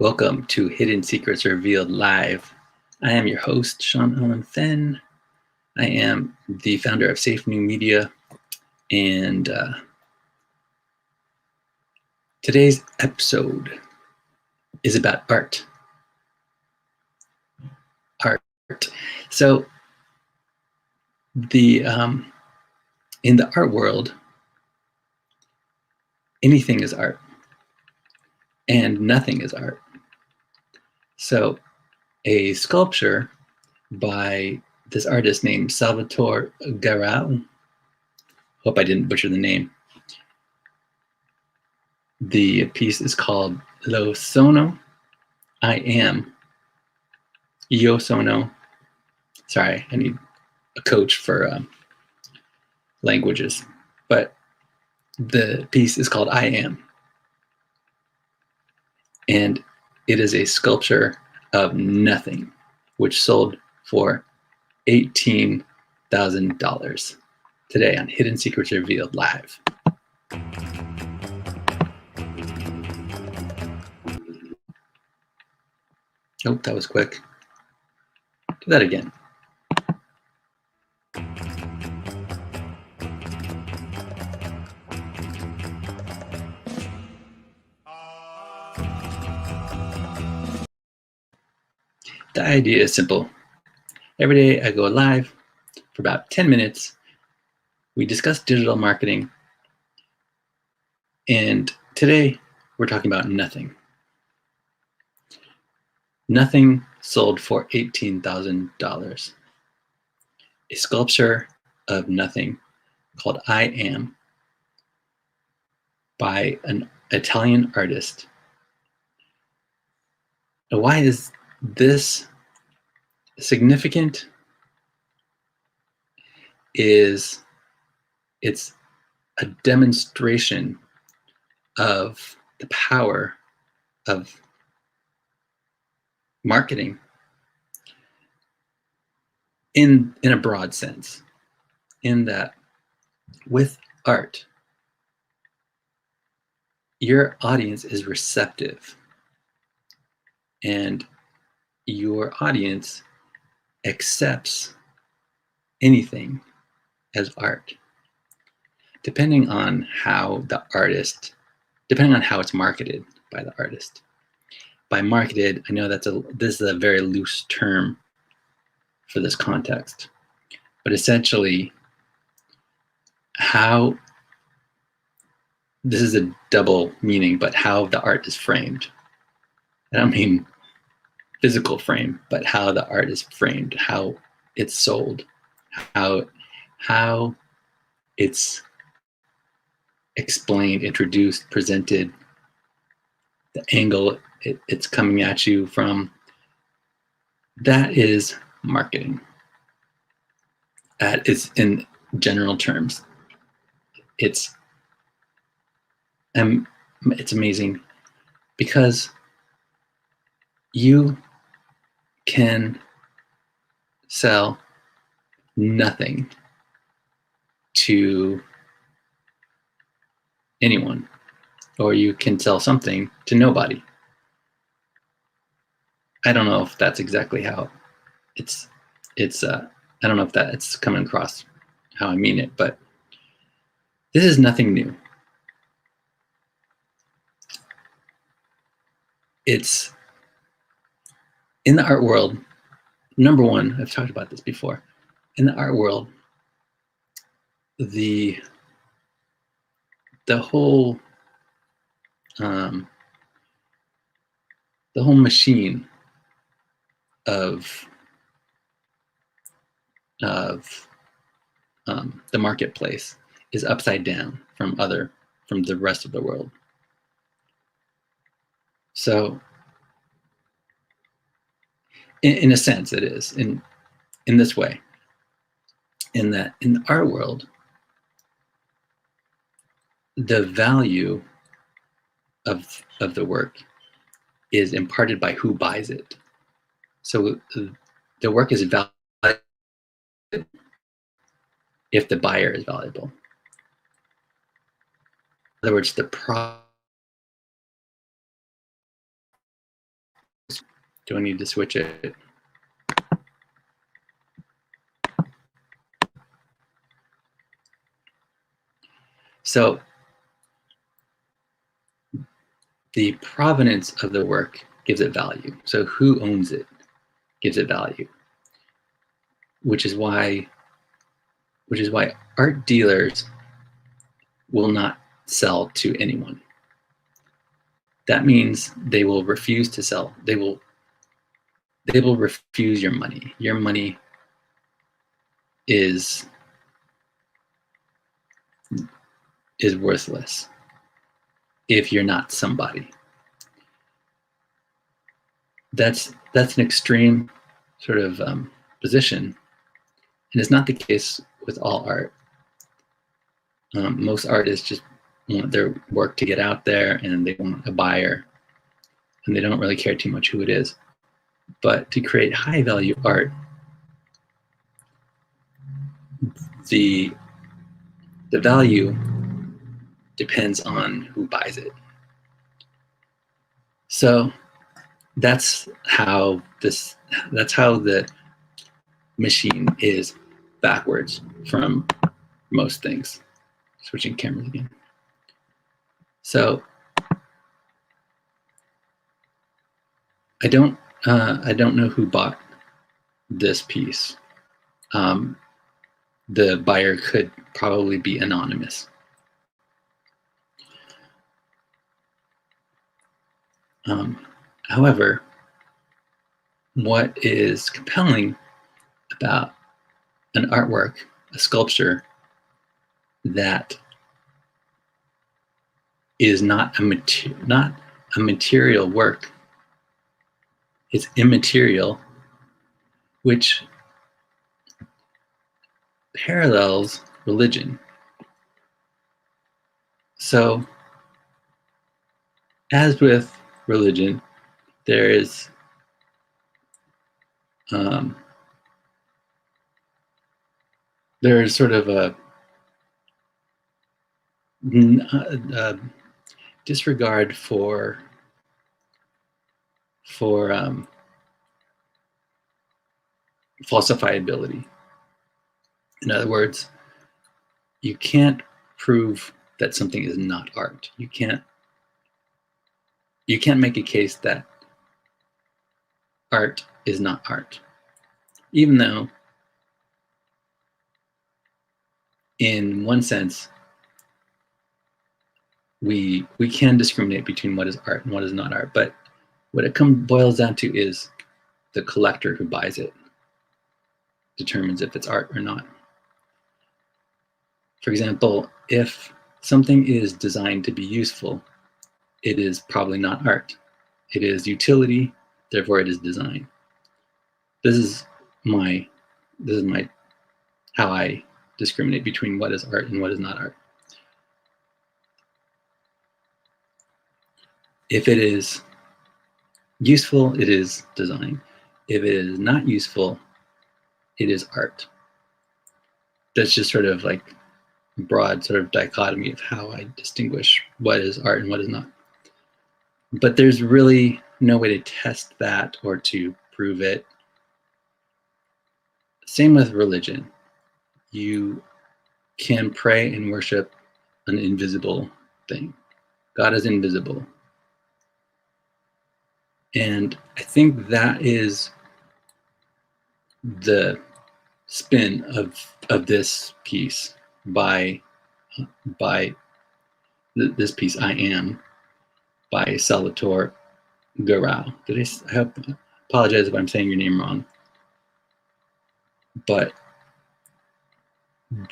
Welcome to Hidden Secrets Revealed Live. I am your host, Sean Fenn. I am the founder of Safe New Media, and today's episode is about art. Art. So, in the art world, anything is art, and nothing is art. So, a sculpture by this artist named Salvatore Garau. Hope I didn't butcher the name. The piece is called Sono. I am. Io sono. Sorry, I need a coach for languages. But the piece is called I Am. And it is a sculpture of nothing, which sold for $18,000 today on Hidden Secrets Revealed Live. Oh, that was quick. Do that again. The idea is simple. Every day I go live for about 10 minutes. We discuss digital marketing. And today we're talking about nothing. Nothing sold for $18,000. A sculpture of nothing called I Am by an Italian artist. Now, why is this significant? It's a demonstration of the power of marketing in a broad sense, in that with art, your audience is receptive and your audience accepts anything as art, depending on how it's marketed by the artist. By marketed, I know this is a very loose term for this context, but essentially this is a double meaning, but how the art is framed. I don't mean physical frame, but how the art is framed, how it's sold, how it's explained, introduced, presented, the angle it's coming at you from. That is marketing. That is in general terms. It's amazing because you can sell nothing to anyone, or you can sell something to nobody. I don't know if that's exactly how it's I don't know if it's coming across how I mean it, but this is nothing new. It's in the art world. Number one, I've talked about this before. In the art world, the whole machine of the marketplace is upside down from the rest of the world. So, in a sense, it is in this way. In that, in the art world, the value of the work is imparted by who buys it. So the work is valuable if the buyer is valuable. In other words, the Do I need to switch it? So the provenance of the work gives it value. So who owns it gives it value, which is why art dealers will not sell to anyone. That means they will refuse to sell. They will refuse your money. Your money is worthless if you're not somebody. That's an extreme sort of position, and it's not the case with all art. Most artists just want their work to get out there, and they want a buyer, and they don't really care too much who it is. But to create high value art, the value depends on who buys it. So that's how the machine is backwards from most things. Switching cameras again. So I don't know who bought this piece. The buyer could probably be anonymous. However, what is compelling about an artwork, a sculpture, that is not a material work, it's immaterial, which parallels religion. So, as with religion, there is sort of a disregard for falsifiability. In other words, you can't prove that something is not art. You can't make a case that art is not art, even though in one sense we can discriminate between what is art and what is not art. But what it boils down to is the collector who buys it determines if it's art or not. For example, if something is designed to be useful, it is probably not art. It is utility, therefore it is design. This is how I discriminate between what is art and what is not art. If it is useful, it is design. If it is not useful, it is art. That's just sort of like a broad sort of dichotomy of how I distinguish what is art and what is not. But there's really no way to test that or to prove it. Same with religion. You can pray and worship an invisible thing. God is invisible. And I think that is the spin of this piece by this piece, I Am, by Salvatore Garau. I apologize if I'm saying your name wrong. But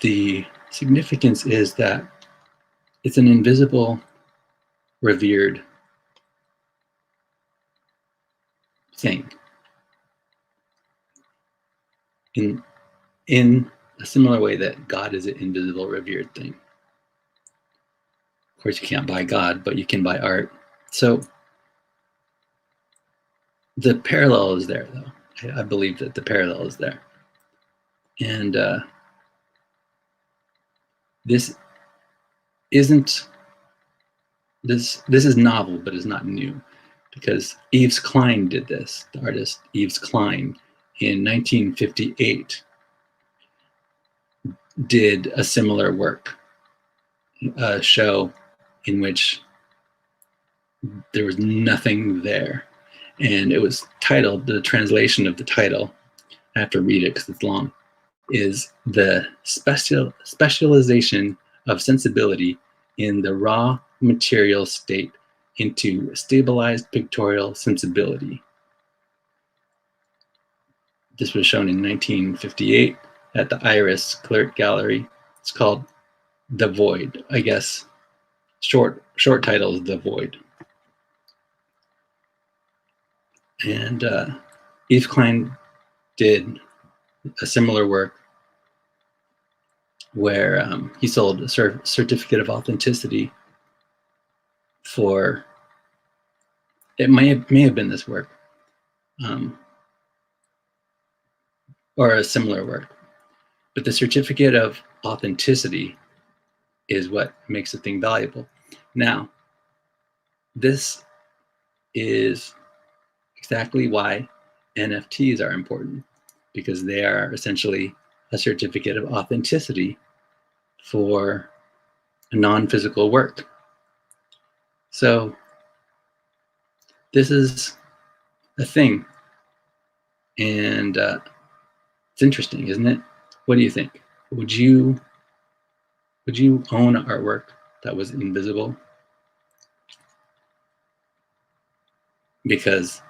the significance is that it's an invisible, revered thing. In a similar way that God is an invisible, revered thing. Of course, you can't buy God, but you can buy art. So the parallel is there, though. I believe that the parallel is there. And this is novel, but it's not new, because Yves Klein did this. The artist Yves Klein in 1958 did a similar work, a show in which there was nothing there. And it was titled, the translation of the title, I have to read it because it's long, is the specialization of sensibility in the raw material state into stabilized pictorial sensibility. This was shown in 1958 at the Iris Clerk Gallery. It's called The Void, I guess. Short title is The Void. And Yves Klein did a similar work where he sold a certificate of authenticity for, it may have been this work, or a similar work. But the certificate of authenticity is what makes a thing valuable. Now, this is exactly why NFTs are important, because they are essentially a certificate of authenticity for a non-physical work. So this is a thing, and it's interesting, isn't it? What do you think? Would you own artwork that was invisible? Because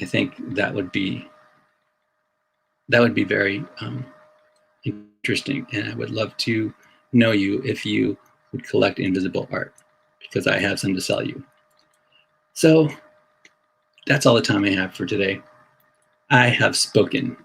I think that would be very interesting, and I would love to know you if you would collect invisible art, because I have some to sell you. So that's all the time I have for today. I have spoken.